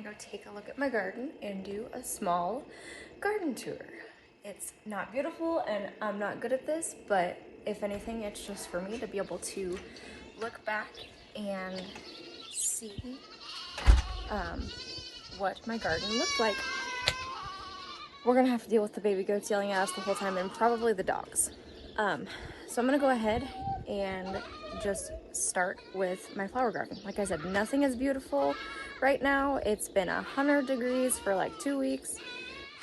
gonna go take a look at my garden and do a small garden tour. It's not beautiful and I'm not good at this, but if anything, it's just for me to be able to look back and see what my garden looked like. We're gonna have to deal with the baby goats yelling at us the whole time and probably the dogs. So I'm gonna go ahead and just start with my flower garden. Like I said, nothing is beautiful right now. It's been 100 degrees for like 2 weeks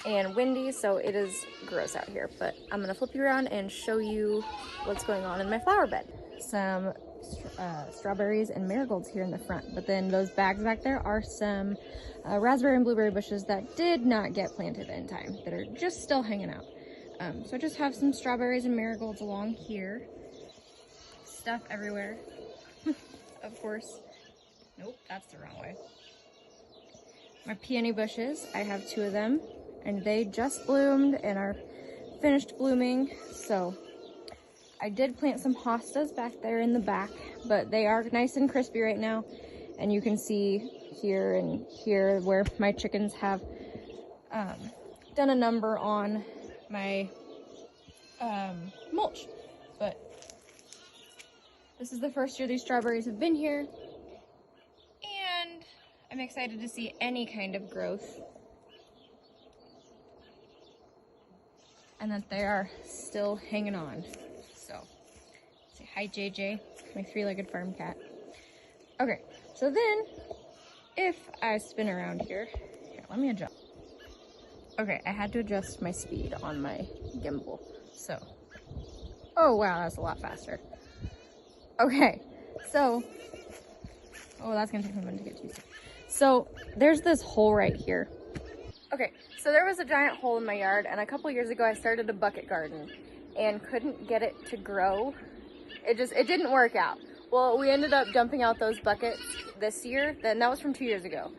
and windy, so it is gross out here. But I'm gonna flip you around and show you what's going on in my flower bed. Some strawberries and marigolds here in the front, but then those bags back there are some raspberry and blueberry bushes that did not get planted in time, that are just still hanging out. So I just have some strawberries and marigolds along here. Stuff everywhere. Of course. Nope, that's the wrong way. My peony bushes, I have 2 of them, and they just bloomed and are finished blooming. So I did plant some hostas back there in the back, but they are nice and crispy right now. And you can see here and here where my chickens have done a number on my mulch. But this is the first year these strawberries have been here, and I'm excited to see any kind of growth. And that they are still hanging on. So, say hi JJ, my 3-legged farm cat. Okay, so then if I spin around here, let me adjust. Okay, I had to adjust my speed on my gimbal. So, oh wow, that's a lot faster. Okay, so, oh, that's gonna take me a minute to get to. So there's this hole right here. Okay, so there was a giant hole in my yard, and a couple years ago I started a bucket garden and couldn't get it to grow. It didn't work out. Well, we ended up dumping out those buckets this year, then that was from 2 years ago.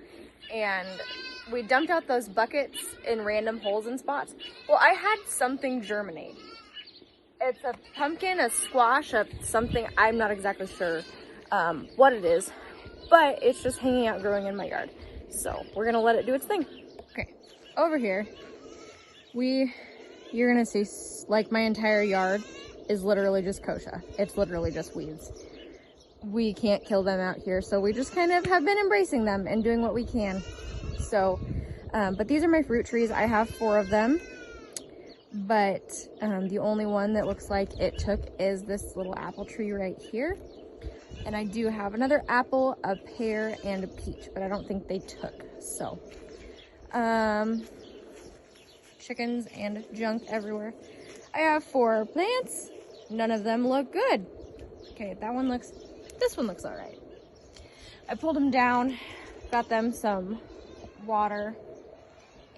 And we dumped out those buckets in random holes and spots. Well, I had something germinate. It's a pumpkin, a squash, something, I'm not exactly sure what it is, but it's just hanging out growing in my yard. So we're gonna let it do its thing. Okay, over here, you're gonna see like my entire yard is literally just kochia. It's literally just weeds. We can't kill them out here, so we just kind of have been embracing them and doing what we can. So, but these are my fruit trees. I have 4 of them, but the only one that looks like it took is this little apple tree right here. And I do have another apple, a pear, and a peach, but I don't think they took. So, chickens and junk everywhere. I have 4 plants. None of them look good. Okay, this one looks all right. I pulled them down, got them some water,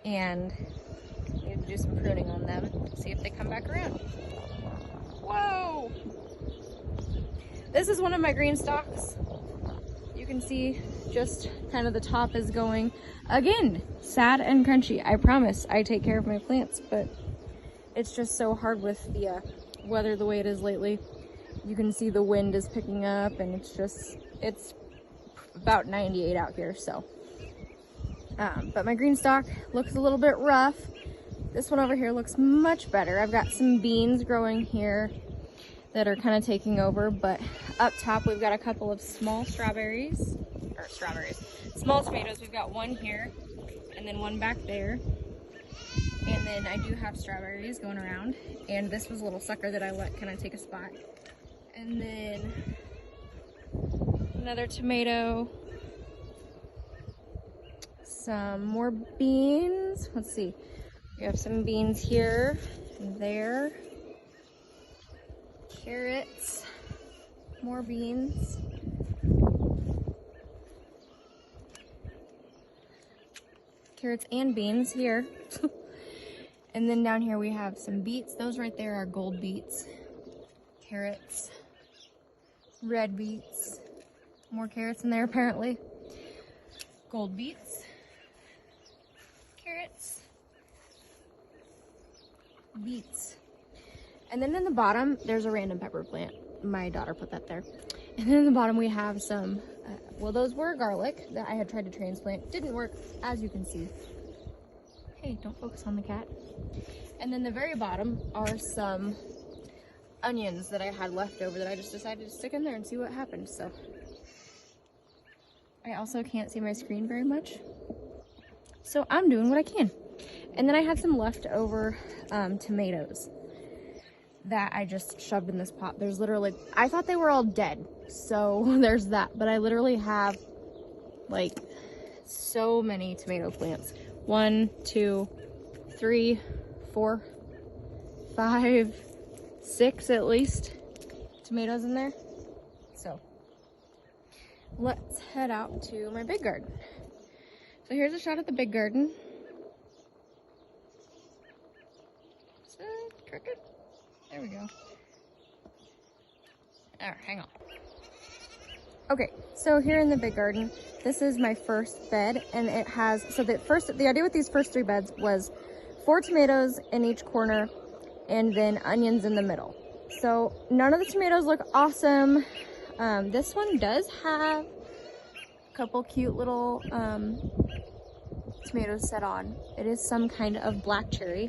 and need to do some pruning on them, see if they come back around. Whoa! This is one of my green stalks. You can see just kind of the top is going, again, sad and crunchy. I promise I take care of my plants, but it's just so hard with the weather the way it is lately. You can see the wind is picking up, and it's about 98 out here, so. But my green stalk looks a little bit rough. This one over here looks much better. I've got some beans growing here that are kind of taking over, but up top we've got a couple of small small tomatoes. We've got one here and then one back there, and then I do have strawberries going around, and this was a little sucker that I let kind of take a spot, and then another tomato, some more beans. Let's see, we have some beans here and there. Carrots, more beans, carrots and beans here. And then down here we have some beets. Those right there are gold beets. Carrots, red beets, more carrots in there apparently. Gold beets, carrots, beets. And then in the bottom, there's a random pepper plant. My daughter put that there. And then in the bottom we have some, well, those were garlic that I had tried to transplant. Didn't work, as you can see. Hey, don't focus on the cat. And then the very bottom are some onions that I had left over that I just decided to stick in there and see what happened. So I also can't see my screen very much, so I'm doing what I can. And then I had some leftover tomatoes that I just shoved in this pot. There's literally, I thought they were all dead, so there's that, but I literally have like so many tomato plants. 1, 2, 3, 4, 5, 6 at least tomatoes in there. So let's head out to my big garden. So here's a shot at the big garden. Is it crooked? There we go. Alright, hang on. Okay, so here in the big garden, this is my first bed, and it has, so the idea with these first 3 beds was 4 tomatoes in each corner and then onions in the middle. So none of the tomatoes look awesome. This one does have a couple cute little tomatoes set on. It is some kind of black cherry.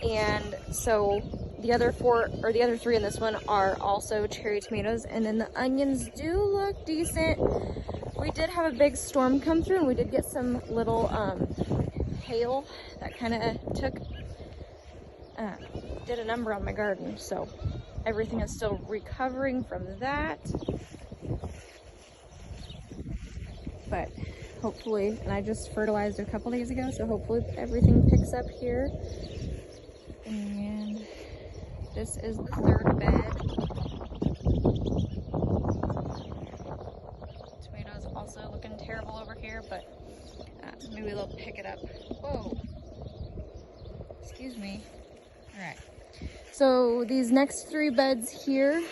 And so the other 4, or the other 3 in this one are also cherry tomatoes. And then the onions do look decent. We did have a big storm come through, and we did get some little hail that kind of did a number on my garden. So everything is still recovering from that. But hopefully, and I just fertilized a couple days ago, so hopefully everything picks up here. And this is the 3rd bed. Tomatoes also looking terrible over here, but maybe they'll pick it up. Whoa. Excuse me. All right. So these next 3 beds here,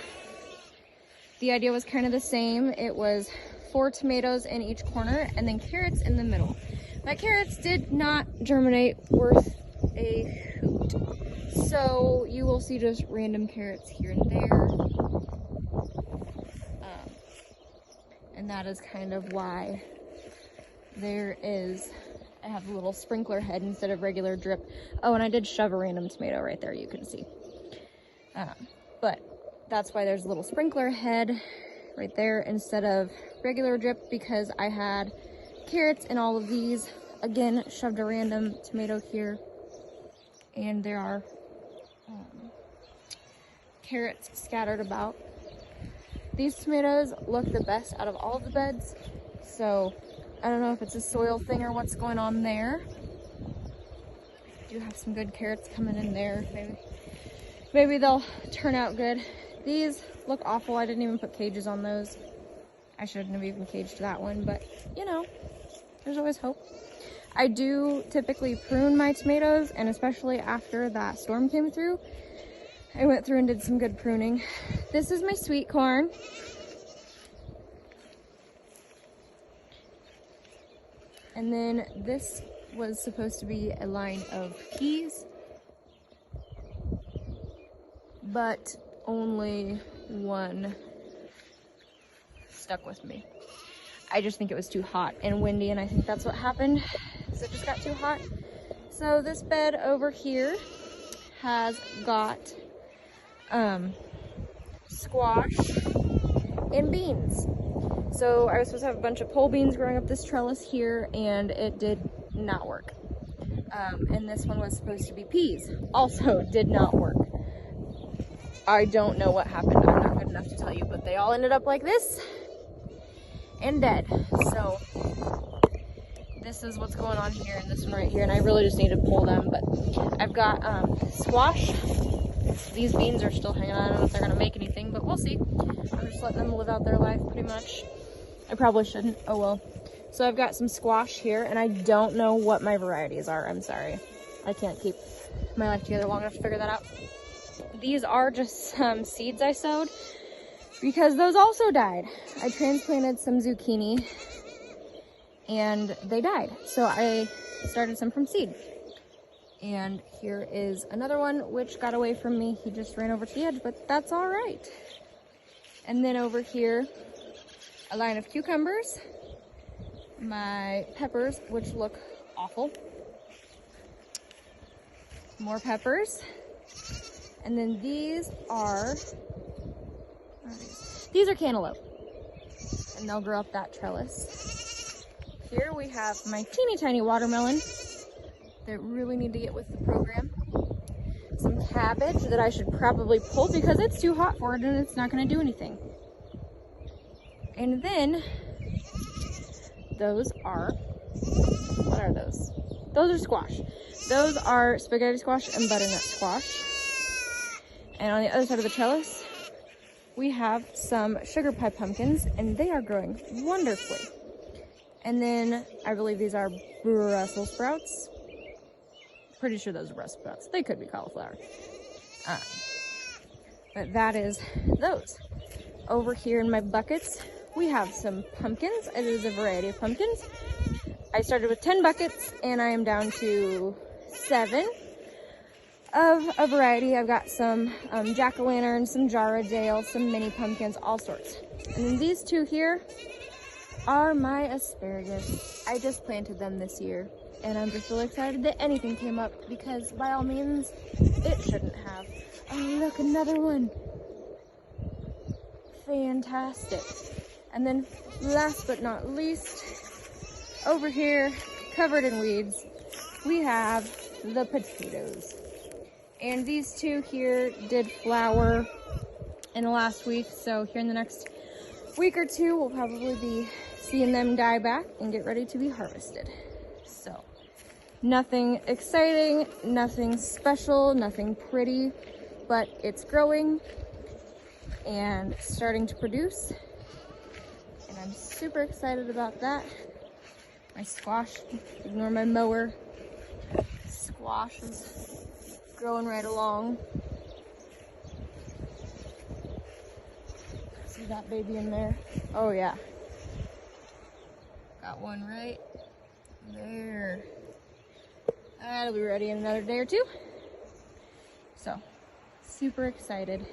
the idea was kind of the same. It was 4 tomatoes in each corner and then carrots in the middle. My carrots did not germinate worth a hoot. So you will see just random carrots here and there. And that is kind of why there is, I have a little sprinkler head instead of regular drip. Oh, and I did shove a random tomato right there, you can see. But that's why there's a little sprinkler head right there instead of regular drip, because I had carrots in all of these. Again, shoved a random tomato here, and there are carrots scattered about. These tomatoes look the best out of all of the beds, so I don't know if it's a soil thing or what's going on there. I do have some good carrots coming in there. Maybe they'll turn out good. These look awful. I didn't even put cages on those. I shouldn't have even caged that one, but you know, there's always hope. I do typically prune my tomatoes, and especially after that storm came through, I went through and did some good pruning. This is my sweet corn. And then this was supposed to be a line of peas, but only one stuck with me. I just think it was too hot and windy, and I think that's what happened. So it just got too hot. So this bed over here has got squash and beans. So I was supposed to have a bunch of pole beans growing up this trellis here, and it did not work. And this one was supposed to be peas. Also did not work. I don't know what happened. I'm not good enough to tell you, but they all ended up like this and dead. So this is what's going on here, and this one right here, and I really just need to pull them. But I've got squash. These beans are still hanging on. I don't know if they're gonna make anything, but we'll see. I'm just letting them live out their life pretty much. I probably shouldn't. Oh well. So I've got some squash here, and I don't know what my varieties are. I'm sorry. I can't keep my life together long enough to figure that out. These are just some seeds I sowed because those also died. I transplanted some zucchini and they died. So I started some from seed. And here is another one which got away from me. He just ran over to the edge, but that's all right. And then over here, a line of cucumbers, my peppers, which look awful, more peppers, and then these are cantaloupe, and they'll grow up that trellis. Here we have my teeny tiny watermelon that really need to get with the program. Some cabbage that I should probably pull because it's too hot for it and it's not going to do anything. And then those are, what are those? Those are squash. Those are spaghetti squash and butternut squash. And on the other side of the trellis, we have some sugar pie pumpkins, and they are growing wonderfully. And then I believe these are Brussels sprouts. Pretty sure those are Brussels sprouts. They could be cauliflower. But that is those. Over here in my buckets, we have some pumpkins. It is a variety of pumpkins. I started with 10 buckets, and I am down to 7 of a variety. I've got some jack-o'-lanterns, some Jarradale, some mini pumpkins, all sorts. And then these two here are my asparagus. I just planted them this year, and I'm just really excited that anything came up because by all means, it shouldn't have. Oh, look, another one. Fantastic. And then last but not least, over here, covered in weeds, we have the potatoes. And these two here did flower in the last week, so here in the next week or two, we'll probably be seeing them die back and get ready to be harvested. So, nothing exciting, nothing special, nothing pretty, but it's growing and starting to produce. And I'm super excited about that. My squash, ignore my mower. Squash is growing right along. See that baby in there? Oh yeah. Got one right there. That'll be ready in another day or two. So, super excited.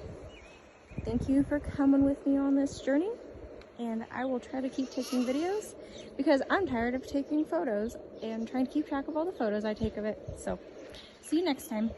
Thank you for coming with me on this journey. And I will try to keep taking videos because I'm tired of taking photos and trying to keep track of all the photos I take of it. So, see you next time.